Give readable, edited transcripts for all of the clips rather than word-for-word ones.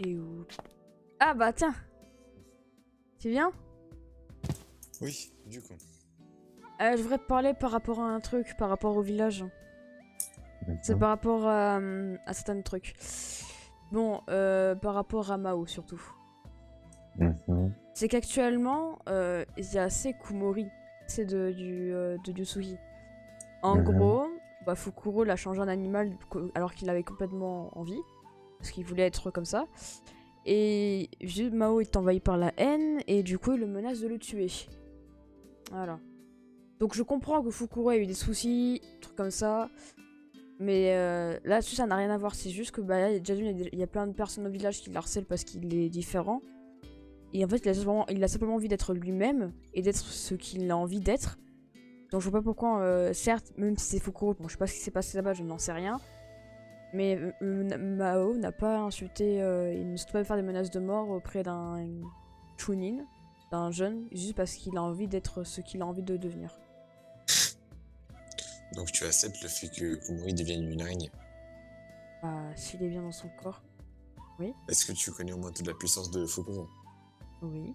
Il est où? Ah bah tiens. Tu viens? Oui, du coup. Je voudrais te parler par rapport à un truc, par rapport au village. C'est par rapport à certains trucs. Bon, par rapport à Mao surtout. C'est qu'actuellement, il y a assez Kumori. C'est de Yusuhi. En gros, bah, Fukuro l'a changé en animal alors qu'il avait complètement envie. Parce qu'il voulait être comme ça. Et Mao est envahi par la haine et du coup il le menace de le tuer. Voilà. Donc je comprends que Fukuro ait eu des soucis, trucs comme ça. Mais là-dessus ça n'a rien à voir. C'est juste que bah, il y a plein de personnes au village qui l'harcèlent parce qu'il est différent. Et en fait il a simplement envie d'être lui-même et d'être ce qu'il a envie d'être. Donc je vois pas pourquoi, certes, même si c'est Fukuro, bon je sais pas ce qui s'est passé là-bas, je n'en sais rien. Mais Mao n'a pas insulté, il ne souhaite pas faire des menaces de mort auprès d'un chunin, d'un jeune, juste parce qu'il a envie d'être ce qu'il a envie de devenir. Donc tu acceptes le fait que Kumori devienne une araignée. Bah, s'il est bien dans son corps, oui. Est-ce que tu connais au moins toute la puissance de Fukuro? Oui.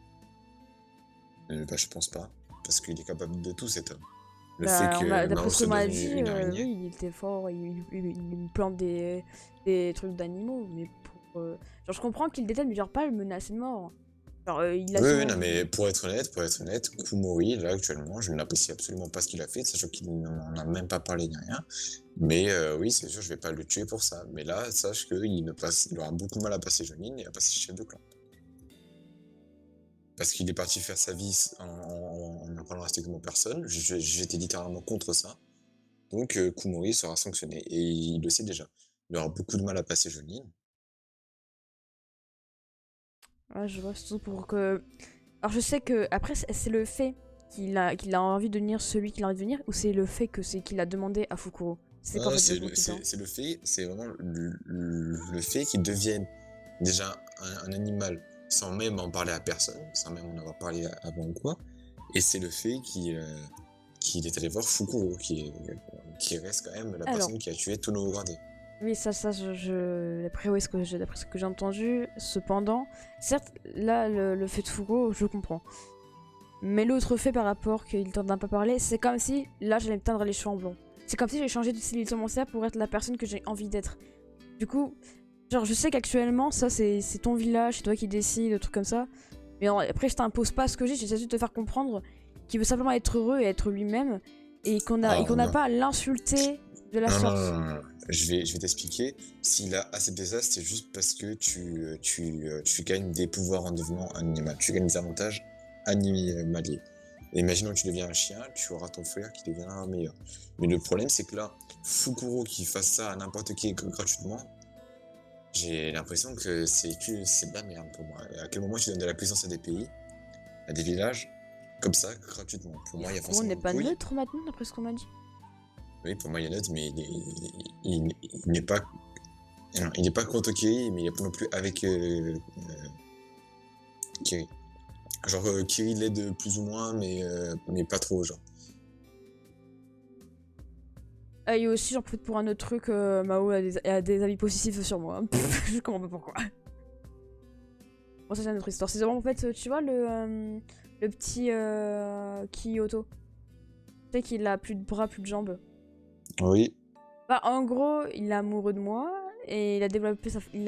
Bah je pense pas, parce qu'il est capable de tout cet homme. Le Bah, fait que d'après Mao ce soit qu'on m'a devenu dit, une araignée... oui, il était fort, il plante des trucs d'animaux, mais pour... Genre je comprends qu'il déteste, mais genre pas le menacer de mort. Genre il a Oui, son... oui, non, mais pour être honnête, Kumori, là, actuellement, je n'apprécie absolument pas ce qu'il a fait, sachant qu'il n'en a même pas parlé ni rien. Mais oui, c'est sûr, je vais pas le tuer pour ça. Mais là, sache qu'il aura beaucoup de mal à passer Jonin et à passer chef de clan. Parce qu'il est parti faire sa vie en ne parlant strictement personne. J'étais littéralement contre ça. Donc, Kumori sera sanctionné. Et il le sait déjà. Il aura beaucoup de mal à passer Jonin. Ouais, je vois, surtout pour que... Alors je sais que, après c'est le fait qu'il a envie de devenir celui qu'il a envie de devenir, ou c'est le fait que c'est qu'il a demandé à Fukuro? C'est quoi en Ah, fait le conflit? c'est le fait, c'est vraiment le fait qu'il devienne déjà un animal sans même en parler à personne, sans même en avoir parlé avant ou quoi. Et c'est le fait qu'il est allé voir Fukuro, qui reste quand même la Alors, personne qui a tué tous nos gradés. oui, ça d'après d'après ce que j'ai entendu, cependant, certes, là, le fait de Fukuro, je comprends. Mais l'autre fait par rapport qu'il t'en a pas parlé, c'est comme si, là, j'allais me teindre les cheveux en blond. C'est comme si j'ai changé de style commentaire pour être la personne que j'ai envie d'être. Du coup, genre, je sais qu'actuellement, ça, c'est ton village, c'est toi qui décides, des trucs comme ça. Mais après, je t'impose pas ce que j'essaie de te faire comprendre qu'il veut simplement être heureux et être lui-même. Et qu'on Ah n'a non, pas à l'insulter de la sorte. non. Je vais t'expliquer. S'il a accepté ça, c'est juste parce que tu gagnes des pouvoirs en devenant un animal. Tu gagnes des avantages animaliers. Et imaginons que tu deviens un chien, tu auras ton frère qui deviendra meilleur. Mais le problème, c'est que là, Fukuro qui fasse ça à n'importe qui gratuitement, j'ai l'impression que c'est de la merde pour moi. Et à quel moment tu donnes de la puissance à des pays, à des villages, comme ça, gratuitement? Pour moi, il y a Fukuro forcément n'est une pas couille. neutre maintenant, d'après ce qu'on m'a dit. Oui, pour moi, il y a neutre, mais il n'est pas... Non, il n'est pas contre Kiri, mais il n'est pas non plus avec Kiri. Genre, Kiri l'aide plus ou moins, mais pas trop, genre. Ah, et aussi, j'en profite pour un autre truc, Mao a des avis positifs sur moi. Je comprends pas pourquoi. Bon, ça c'est une autre histoire. C'est vraiment, en fait, tu vois, le petit Kyoto. Tu sais qu'il a plus de bras, plus de jambes. Oui. Bah, en gros, il est amoureux de moi et il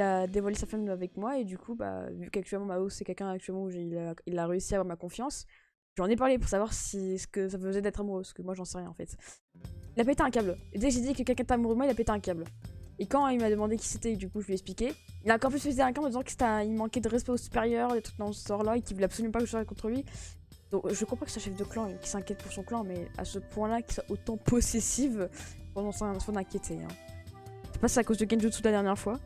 a dévoilé sa femme avec moi. Et du coup, bah, vu qu'actuellement Mao c'est quelqu'un actuellement où il a réussi à avoir ma confiance, j'en ai parlé pour savoir ce que ça faisait d'être amoureux. Parce que moi, j'en sais rien en fait. Il a pété un câble. Et dès que j'ai dit que quelqu'un était amoureux de moi, il a pété un câble. Et quand il m'a demandé qui c'était, du coup, je lui ai expliqué. Il a encore plus pété un câble en disant il manquait de respect au supérieur, des trucs dans ce genre-là, et qu'il voulait absolument pas que je sois contre lui. Donc, je comprends que c'est un chef de clan et qu'il s'inquiète pour son clan, mais à ce point-là, qu'il soit autant possessive, on s'en inquiéter. Hein. C'est pas ça à cause de Genjutsu la dernière fois.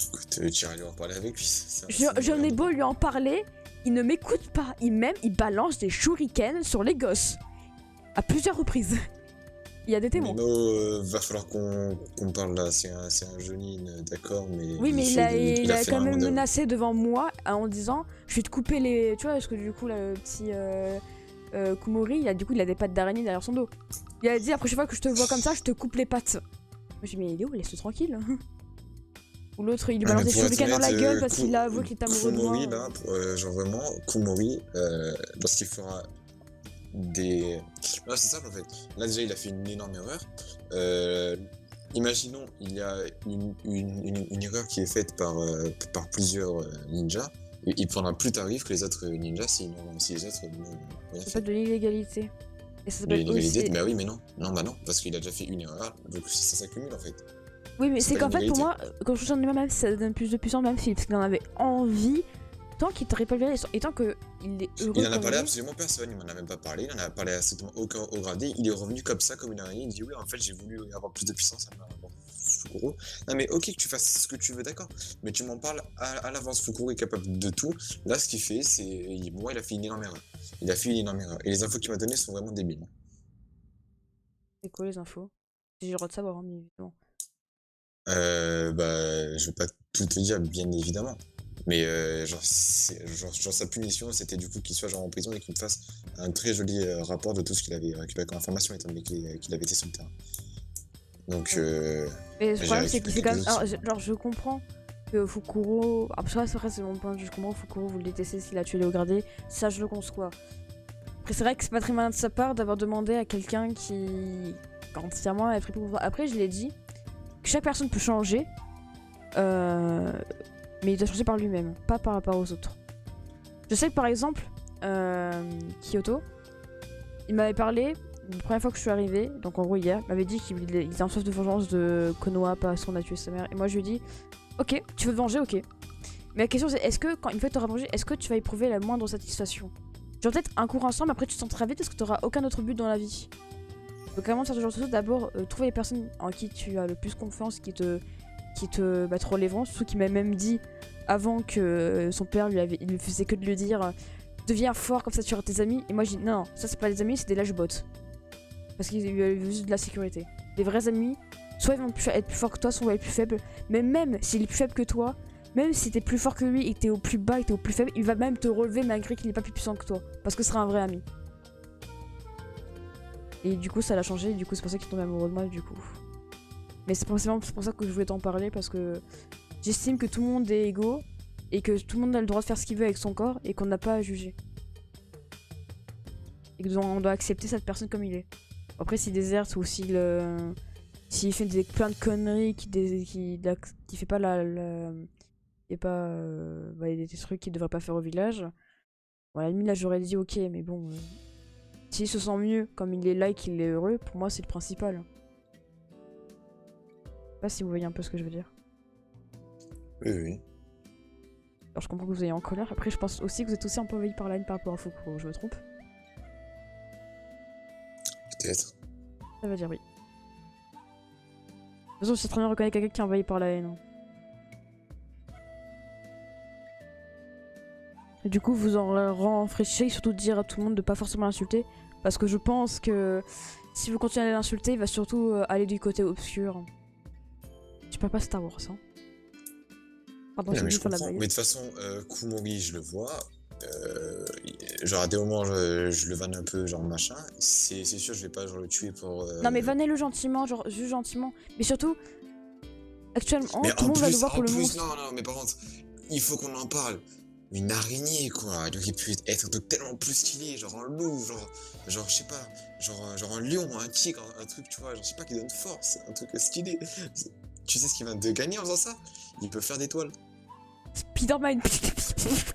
Écoute, tu iras lui en parler avec lui. J'en ai beau lui en parler, il ne m'écoute pas. Il balance des shurikens sur les gosses. À plusieurs reprises. Il y a des témoins. Mais va falloir qu'on parle là. C'est un Jonin, d'accord, mais Oui, mais il a fait quand même énormément de... menacé devant moi en disant je vais te couper les. Tu vois, parce que du coup, là, le petit Kumori, il a des pattes d'araignée derrière son dos. Il a dit après chaque fois que je te vois comme ça, je te coupe les pattes. Moi, j'ai dit, mais il est où? Laisse-le tranquille. Ou l'autre, il lui Ah, mais balance des pour être shurikens dans la honnête, gueule parce qu'il a avoué qu'il est amoureux de moi. Kumori, là, genre vraiment, Kumori, lorsqu'il fera des... Non, c'est simple en fait. Là déjà, il a fait une énorme erreur. Euh, Imaginons, il y a une erreur qui est faite par plusieurs ninjas. Et il prendra plus tarif que les autres ninjas si les autres n'ont rien Ça fait. s'appelle de l'illégalité. Et ça Mais s'appelle l'illégalité, aussi... bah oui, mais non. Non, bah non, parce qu'il a déjà fait une erreur, donc ça s'accumule en fait. Oui, mais c'est C'est pas qu'en fait, pour l'illégalité. moi, quand je change de même, ça donne plus de puissance même Philippe, parce qu'il en avait envie, tant qu'il t'aurait pas viré, et tant qu'il est heureux Il en a comme parlé il à est. absolument personne, il m'en a même pas parlé, il en a parlé à strictement aucun haut gradé, il est revenu comme ça, comme une araignée, il dit oui, en fait, j'ai voulu avoir plus de puissance à Fukuro. Non, mais ok, que tu fasses ce que tu veux, d'accord, mais tu m'en parles à l'avance. Fukuro est capable de tout. Là, ce qu'il fait, c'est. Moi, il a fait une énorme erreur. Il a fait une énorme erreur. Et les infos qu'il m'a données sont vraiment débiles. C'est quoi les infos? J'ai le droit de savoir, hein, mais évidemment. Bah, je vais pas tout te dire, bien évidemment. Mais genre sa punition, c'était du coup qu'il soit genre en prison et qu'il me fasse un très joli rapport de tout ce qu'il avait récupéré comme information, étant donné qu'il avait été sur le terrain. Donc, Mais le j'ai problème, c'est qu'il fait récupéré quand même. quelques Alors, autres. genre, je comprends que Fukuro. Après, ça, c'est mon point de vue. Je comprends que Fukuro, vous le détestez s'il a tué Léo Gradé. Ça, je le conçois. Après, c'est vrai que c'est pas très malin de sa part d'avoir demandé à quelqu'un qui. Entièrement a pris pour. Après, je l'ai dit, que chaque personne peut changer. Mais il doit changer par lui-même, pas par rapport aux autres. Je sais que par exemple, Kyoto, il m'avait parlé, la première fois que je suis arrivée, donc en gros hier, il m'avait dit qu'il était en soif de vengeance de Konoha parce qu'on a tué sa mère. Et moi je lui ai dit, ok, tu veux te venger, ok. Mais la question c'est, est-ce que, quand une fois que tu auras vengé, est-ce que tu vas éprouver la moindre satisfaction? Genre peut-être un cours ensemble, après tu te sentiras vite parce que tu n'auras aucun autre but dans la vie. Donc avant de faire ce genre de choses, d'abord, trouver les personnes en qui tu as le plus confiance, qui te relèveront, surtout qu'il m'a même dit avant que son père il lui faisait que de le dire deviens fort comme ça tu auras tes amis, et moi j'ai dit non, ça c'est pas des amis, c'est des lâche-bots parce qu'il lui avait juste de la sécurité. Les vrais amis, soit ils vont être plus forts que toi, soit ils vont être plus faibles, mais même s'il est plus faible que toi, même si t'es plus fort que lui et que t'es au plus bas et que t'es au plus faible, il va même te relever malgré qu'il n'est pas plus puissant que toi, parce que ce sera un vrai ami. Et du coup ça l'a changé, et du coup c'est pour ça qu'il tombe amoureux de moi du coup. Mais c'est pour ça que je voulais t'en parler, parce que j'estime que tout le monde est égaux et que tout le monde a le droit de faire ce qu'il veut avec son corps et qu'on n'a pas à juger. Et qu'on doit accepter cette personne comme il est. Après, s'il déserte ou s'il fait plein de conneries, qui fait pas des trucs qu'il devrait pas faire au village, bon, à la limite là j'aurais dit ok, mais bon, s'il se sent mieux comme il est là et qu'il est heureux, pour moi c'est le principal. Je sais pas si vous voyez un peu ce que je veux dire. Oui, oui. Alors je comprends que vous ayez en colère. Après, je pense aussi que vous êtes aussi un peu envahi par la haine par rapport à Fukuro. Je me trompe? Peut-être. Ça veut dire oui. De toute façon, je sais très bien reconnaître quelqu'un qui est envahi par la haine. Hein. Et du coup, vous en renfraîchissez, surtout de dire à tout le monde de pas forcément l'insulter. Parce que je pense que si vous continuez à l'insulter, il va surtout aller du côté obscur. Je parle pas Star Wars, hein. Pardon, Non, j'ai mais dû je faire la comprends. blague. Mais de toute façon, Kumori, je le vois. Genre à des moments, je le vanne un peu, genre machin. C'est sûr, je vais pas genre le tuer pour. Non, mais vannez-le gentiment, genre juste gentiment. Mais surtout, actuellement, Mais tout le monde va le voir en pour le plus, monstre. non, mais par contre, il faut qu'on en parle. Une araignée, quoi. Il aurait pu être un truc tellement plus stylé, genre un loup, genre je sais pas, genre un lion, un tigre, un truc, tu vois, genre je sais pas, qui donne force, un truc stylé. Tu sais ce qu'il vient de gagner en faisant ça? Il peut faire des toiles. Spider-Man.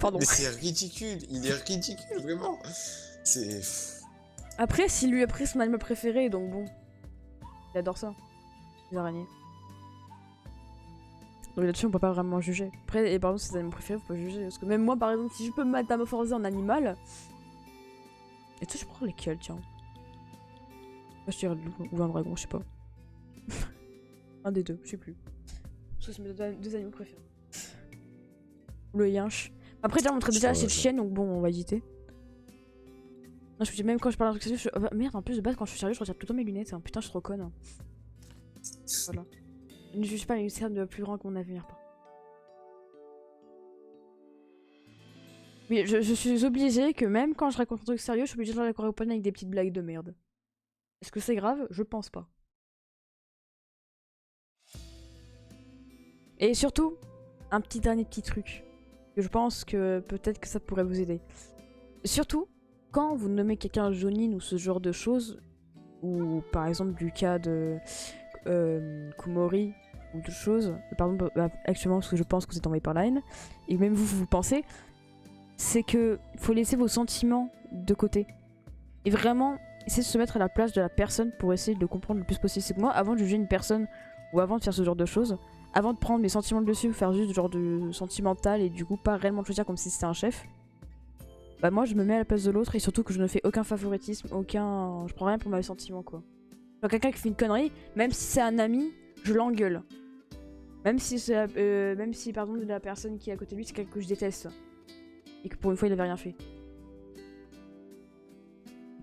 Pardon. Mais c'est ridicule, il est ridicule, vraiment. C'est. Après, si lui a pris son animal préféré, donc bon. Il adore ça. Les araignées. Donc là-dessus, on peut pas vraiment juger. Après, et par exemple, ses animaux préférés, faut pas juger. Parce que même moi, par exemple, si je peux me métamorphoser en animal. Et tu sais, je prends lesquels, tiens. Moi, je dirais le loup ou un dragon, je sais pas. Un des deux, je sais plus. Parce que c'est mes deux animaux préférés. Ou le yinche. Après, déjà, on montrait déjà cette chienne, donc bon, on va hésiter. Non, je me dis, même quand je parle d'un truc sérieux, je... oh, merde, en plus de base, quand je suis sérieux, je retire tout le temps mes lunettes. Hein. Putain, je suis trop conne. Voilà. Ne juge pas les cernes de plus grand qu'on a à venir pas. Oui, je suis obligée que même quand je raconte un truc sérieux, je suis obligée de la accompagner avec des petites blagues de merde. Est-ce que c'est grave? Je pense pas. Et surtout, un dernier petit truc. Que je pense que peut-être que ça pourrait vous aider. Surtout, quand vous nommez quelqu'un Jonin ou ce genre de choses, ou par exemple du cas de Kumori ou d'autres choses, pardon, actuellement parce que je pense que vous êtes envoyé par la haine, et même vous pensez, c'est que faut laisser vos sentiments de côté. Et vraiment, essayer de se mettre à la place de la personne pour essayer de comprendre le plus possible. C'est que moi, avant de juger une personne, ou avant de faire ce genre de choses, avant de prendre mes sentiments dessus, faire juste genre de sentimental et du coup pas réellement choisir comme si c'était un chef, bah moi je me mets à la place de l'autre et surtout que je ne fais aucun favoritisme, je prends rien pour mes sentiments quoi. Genre quelqu'un qui fait une connerie, même si c'est un ami, je l'engueule. Même si pardon la personne qui est à côté de lui c'est quelqu'un que je déteste et que pour une fois il avait rien fait.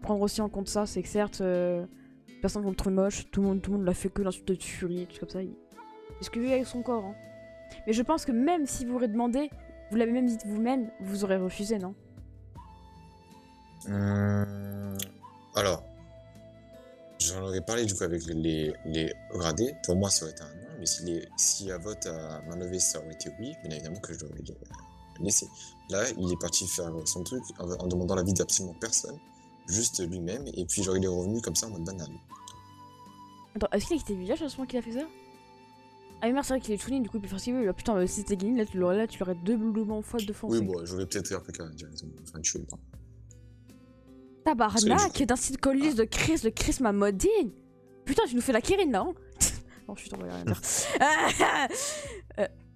Prendre aussi en compte ça, c'est que certes personne va le trouver moche, tout le monde l'a fait que l'insulte de furie, tout comme ça. C'est ce que lui avec son corps. Hein. Mais je pense que même si vous aurez demandé, vous l'avez même dit vous-même, vous aurez refusé, non? Alors, j'en aurais parlé du coup avec les gradés. Pour moi, ça aurait été un non, mais si à vote à main levée, ça aurait été oui, bien évidemment que je l'aurais laissé. Là, il est parti faire son truc en demandant l'avis d'absolument personne, juste lui-même, et puis genre il est revenu comme ça en mode banal. Attends, est-ce qu'il a quitté le village à ce moment qu'il a fait ça? Ah mais merde, c'est vrai qu'il est Chunin, du coup il peut faire ce qu'il veut. Putain, si c'était Guilin, là tu l'aurais doublement fois de fois. Oui, bon, j'aurais peut-être RPK directement, enfin tué. Tabarnak, d'un site colis de Chris ma modine. Putain, tu nous fais la Kirin là, hein. Non, je suis tombée, rien dire.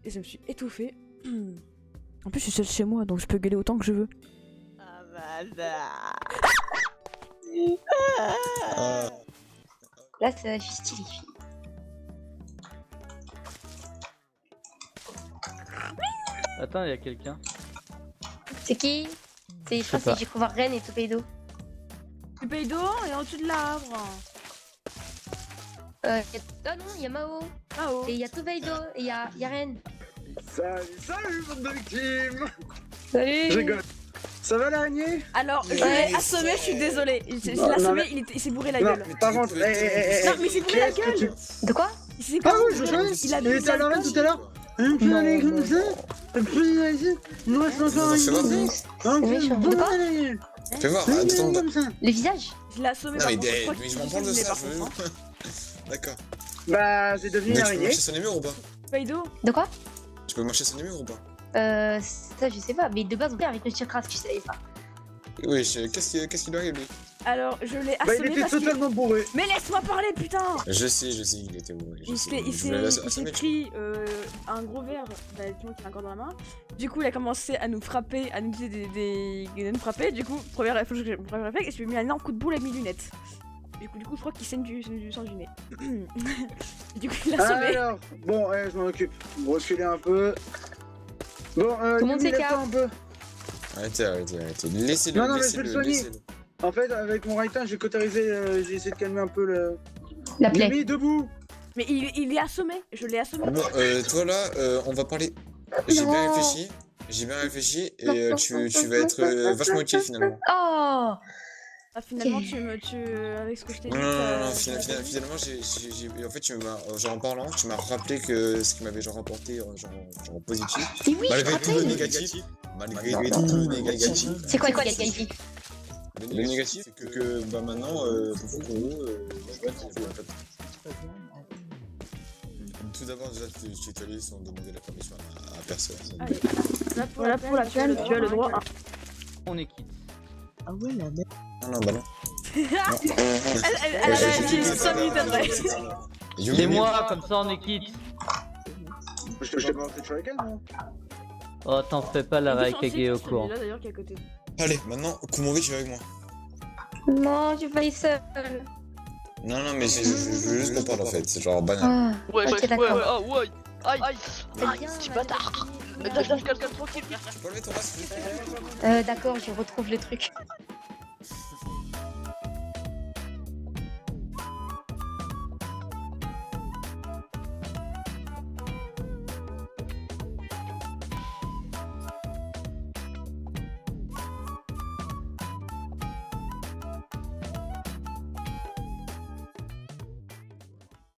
Et je me suis étouffée. En plus, je suis seule chez moi, donc je peux gueuler autant que je veux. Là, ça justifie. Attends, il y a quelqu'un. C'est qui? Je crois que c'est Découvert Rennes et Topeido. Topeido est en dessous de l'arbre. Ah non, il y a Mao. Et il y a Topeido et il y a Rennes. Salut, bande de victimes. Salut. Je rigole. Ça va l'araignée? Alors, je l'ai assommé, je suis désolée. Je l'ai assommé, il s'est bourré la gueule. Non, par contre, non, mais il s'est bourré la gueule. De quoi? Il s'est Ah oui, je sais. Il était à l'arène tout à l'heure. Un peu allé comme ça. Un peu ici. Nous restons encore ici. Un peu allé. Fais voir, attends. Le visage? Je l'ai assommé. Non, mais je m'en prends de ça, je veux. D'accord. Bah, c'est devenu une Mais tu peux araignée. marcher sur les murs ou pas? Topeido. De quoi? Tu peux marcher sur les murs ou pas? Ça je sais pas, mais de base on fait avec le chakra, tu savais pas. Oui, qu'est-ce qui lui arrive lui? Alors, je l'ai Bah, il assommé était parce totalement bourré. Mais laisse-moi parler, putain. Je sais, il était bourré. Il s'est pris un gros verre d'alcool qu'il a encore dans la main. Du coup, il a commencé à nous frapper, à nous dire nous frapper. Du coup, premier réflexe, et je lui ai mis un énorme coup de boule à mes lunettes. Du coup, je crois qu'il saigne du sang du nez. Du coup, il a assommé. Alors, bon, je m'en occupe. Reculer un peu. Bon, tout le monde s'écarte un peu. Arrêtez. Laissez-le. Non, mais je vais le soigner. En fait, avec mon right hand, j'ai cautérisé, j'ai essayé de calmer un peu la plaie. J'ai mis debout. Mais il est assommé, je l'ai assommé. Bon, toi là, on va parler. J'ai bien réfléchi et tu vas être vachement utile finalement. Oh. Ah, finalement, avec ce que je t'ai dit. Non, finalement, en fait, genre en parlant, tu m'as rappelé que ce qui m'avait genre rapporté genre positif. Mais oui, Malgré tout le négatif. C'est quoi le négatif? Le négatif, c'est que bah maintenant, pour vous, je vois qu'il fait en fait. Tout d'abord, déjà, tu es allé sans demander la permission à personne. Allez, voilà pour la peine, tu as le droit. On est quitte. Ah ouais, la merde. Non, bah non. Elle a dit 5 minutes après. C'est moi, comme ça on est quitte. Je t'ai pas fait sur la canne, non? Oh, t'en fais pas, la Raikage est au courant. Là d'ailleurs qui est à côté. Allez, maintenant, Kumovi, tu vas avec moi. Non, j'ai failli seul. Non, mais je veux juste qu'on parle en fait, c'est genre banal. Ouais, Aïe, petit bâtard. Laisse-moi quelqu'un tranquille. Tu peux lever ton masque, s'il te plaît? D'accord, je retrouve le truc.